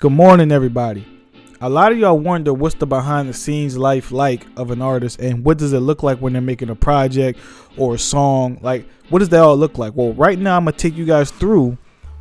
Good morning, everybody. A lot of y'all wonder what's the behind the scenes life like of an artist and what does it look like when they're making a project or a song. Like, what does that all look like? Well, right now I'm going to take you guys through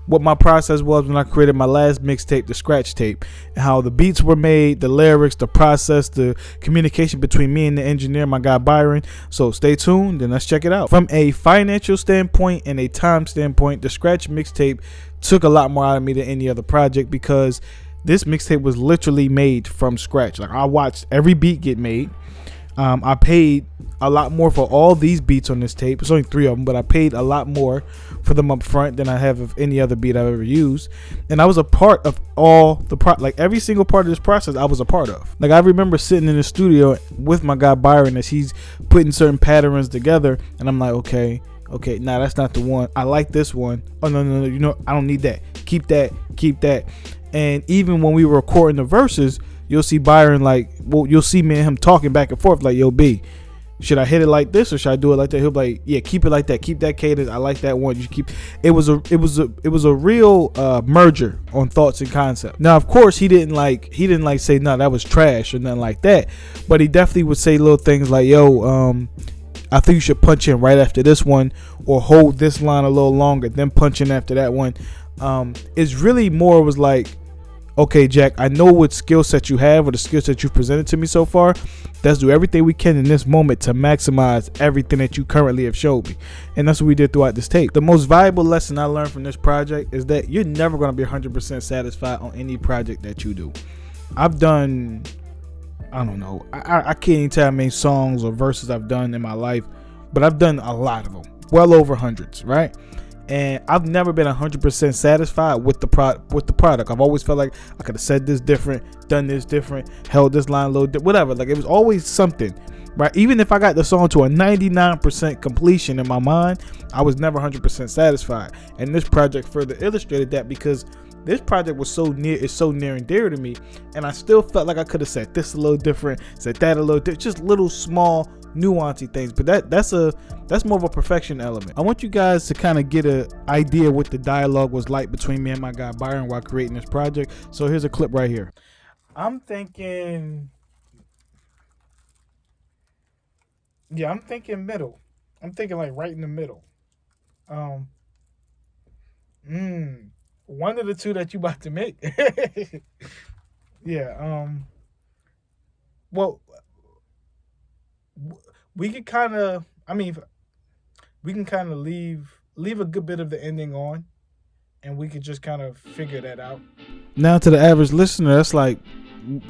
what my process was when I created my last mixtape, the scratch tape, and how the beats were made, the lyrics, the process, the communication between me and the engineer, my guy Byron. So stay tuned and let's check it out. From a financial standpoint and a time standpoint, the scratch mixtape took a lot more out of me than any other project because this mixtape was literally made from scratch. Like, I watched every beat get made. I paid a lot more for all these beats on this tape. It's only 3 of them, but I paid a lot more for them up front than I have of any other beat I've ever used. And I was a part of all the like every single part of this process I was a part of. Like, I remember sitting in the studio with my guy Byron as he's putting certain patterns together, and I'm like, okay, nah, that's not the one. I like this one. Oh, no, you know, I don't need that. Keep that. And even when we were recording the verses, you'll see Byron, like, well, you'll see me and him talking back and forth, like, yo, B, should I hit it like this or should I do it like that? He'll be like, yeah, keep it like that. Keep that cadence. I like that one. You keep. It was a real merger on thoughts and concept. Now, of course, he didn't say no, that was trash or nothing like that, but he definitely would say little things like, yo, I think you should punch in right after this one, or hold this line a little longer, then punch in after that one. It's really more was like, okay, Jack, I know what skill set you have or the skill set you've presented to me so far. Let's do everything we can in this moment to maximize everything that you currently have showed me. And that's what we did throughout this tape. The most valuable lesson I learned from this project is that you're never going to be 100% satisfied on any project that you do. I've done, I don't know, I can't even tell how many songs or verses I've done in my life, but I've done a lot of them, well over hundreds, right? And I've never been 100% satisfied with the product. I've always felt like I could have said this different, done this different, held this line a little whatever. Like, it was always something, right? Even if I got the song to a 99% completion in my mind, I was never 100% satisfied. And this project further illustrated that because this project was so near and dear to me, and I still felt like I could have said this a little different, said that a little different, just little small nuancey things. But that's more of a perfection element. I want you guys to kind of get an idea what the dialogue was like between me and my guy Byron while creating this project. So here's a clip right here. I'm thinking middle. I'm thinking like right in the middle. One of the two that you about to make. Yeah. Well, we can kind of leave a good bit of the ending on, and we could just kind of figure that out. Now, to the average listener, that's like,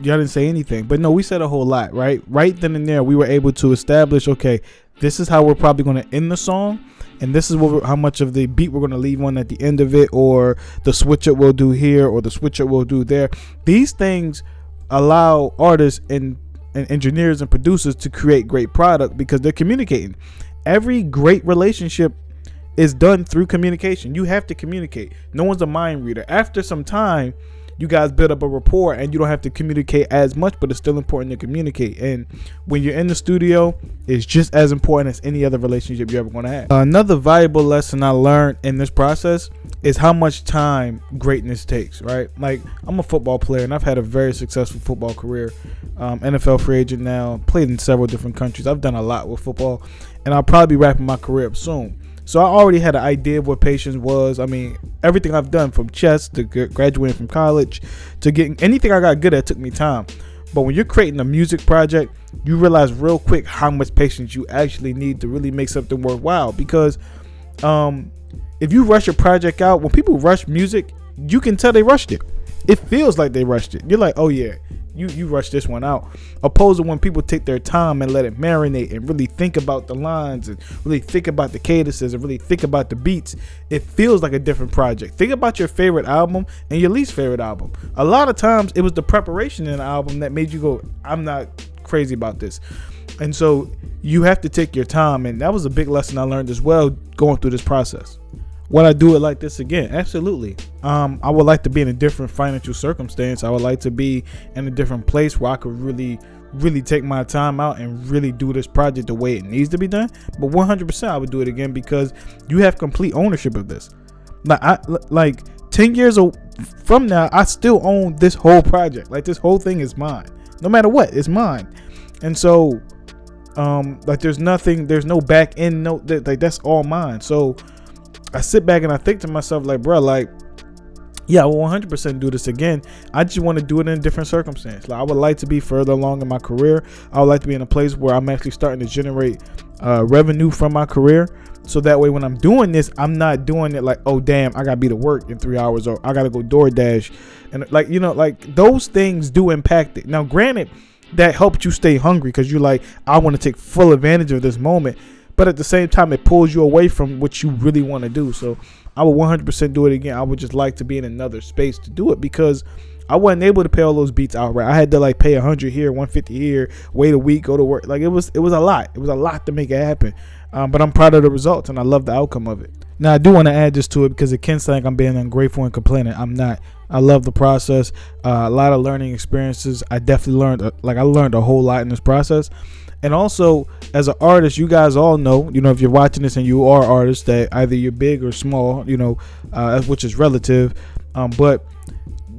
y'all didn't say anything, but no, we said a whole lot, right? Right then and there, we were able to establish, okay, this is how we're probably going to end the song, and this is how much of the beat we're going to leave on at the end of it, or the switch up we'll do here, or the switch up we'll do there. These things allow artists and engineers and producers to create great product because they're communicating. Every great relationship is done through communication. You have to communicate. No one's a mind reader. After some time, you guys build up a rapport and you don't have to communicate as much, but it's still important to communicate. And when you're in the studio, it's just as important as any other relationship you're ever going to have. Another valuable lesson I learned in this process is how much time greatness takes, right? Like, I'm a football player and I've had a very successful football career. NFL free agent now, played in several different countries. I've done a lot with football, and I'll probably be wrapping my career up soon. So I already had an idea of what patience was. I mean, everything I've done from chess to graduating from college to getting anything I got good at took me time. But when you're creating a music project, you realize real quick how much patience you actually need to really make something worthwhile. Because if you rush a project out, when people rush music, you can tell they rushed it. It feels like they rushed it. You're like, oh yeah, you rushed this one out. Opposed to when people take their time and let it marinate and really think about the lines and really think about the cadences and really think about the beats, it feels like a different project. Think about your favorite album and your least favorite album. A lot of times it was the preparation in the album that made you go, I'm not crazy about this. And so you have to take your time, and that was a big lesson I learned as well going through this process. Would I do it like this again? Absolutely. I would like to be in a different financial circumstance. I would like to be in a different place where I could really take my time out and really do this project the way it needs to be done. But 100% I would do it again because you have complete ownership of this. Like 10 years from now, I still own this whole project. Like, this whole thing is mine. No matter what, it's mine. And so, like, there's no back end note. Like, that's all mine. So I sit back and I think to myself, like, bro, like, yeah, I will 100% do this again. I just want to do it in a different circumstance. Like, I would like to be further along in my career. I would like to be in a place where I'm actually starting to generate revenue from my career. So that way, when I'm doing this, I'm not doing it like, oh, damn, I got to be to work in 3 hours, or I got to go DoorDash. And like, you know, like, those things do impact it. Now, granted, that helps you stay hungry because you're like, I want to take full advantage of this moment. But at the same time, it pulls you away from what you really want to do. So I would 100% do it again. I would just like to be in another space to do it because I wasn't able to pay all those beats outright. I had to like pay 100 here, 150 here, wait a week, go to work. Like, it was a lot. It was a lot to make it happen. But I'm proud of the results and I love the outcome of it. Now, I do want to add this to it because it can sound like I'm being ungrateful and complaining. I'm not. I love the process. A lot of learning experiences. I definitely learned, I learned a whole lot in this process. And also, as an artist, you guys all know, if you're watching this and you are artists, that either you're big or small, which is relative. But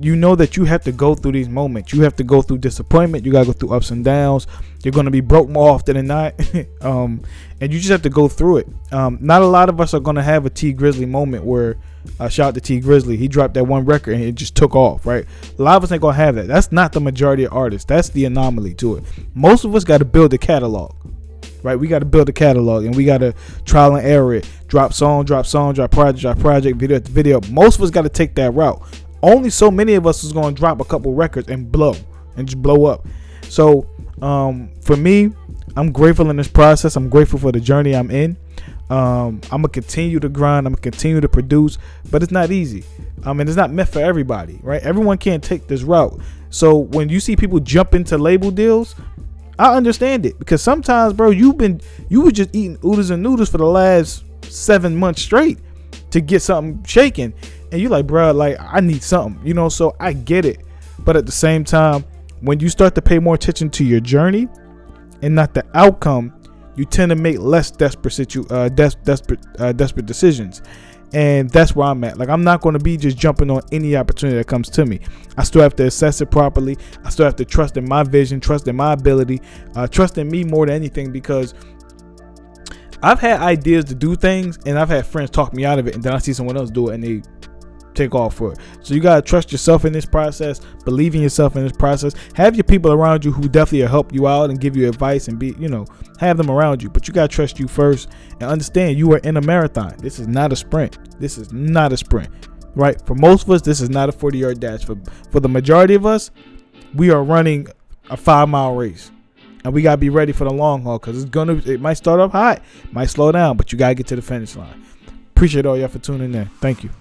you know that you have to go through these moments. You have to go through disappointment. You got to go through ups and downs. You're going to be broke more often than not. And you just have to go through it. Not a lot of us are going to have a T Grizzly moment where, shout out to T Grizzly, he dropped that one record and it just took off, right? A lot of us ain't going to have that. That's not the majority of artists. That's the anomaly to it. Most of us got to build a catalog, right? We got to build a catalog and we got to trial and error it. Drop song, drop project, video. Most of us got to take that route. Only so many of us is going to drop a couple records and just blow up. So for me, I'm grateful in this process. I'm grateful for the journey I'm in. I'm going to continue to grind. I'm going to continue to produce, but it's not easy. And it's not meant for everybody, right? Everyone can't take this route. So when you see people jump into label deals, I understand it because sometimes, bro, you were just eating oodles and noodles for the last 7 months straight to get something shaking. And you're like, bro, like, I need something, so I get it. But at the same time, when you start to pay more attention to your journey and not the outcome, you tend to make less desperate decisions. And that's where I'm at. Like, I'm not going to be just jumping on any opportunity that comes to me. I still have to assess it properly. I still have to trust in my vision, trust in my ability, trust in me more than anything, because I've had ideas to do things and I've had friends talk me out of it, and then I see someone else do it and they take off for it. So you gotta trust yourself in this process, believe in yourself in this process, have your people around you who definitely will help you out and give you advice and be, have them around you. But you gotta trust you first and understand you are in a marathon. This is not a sprint. Right? For most of us, this is not a 40-yard dash. For the majority of us, we are running a 5-mile race. And we gotta be ready for the long haul, because it might start off hot, might slow down, but you gotta get to the finish line. Appreciate all y'all for tuning in. Thank you.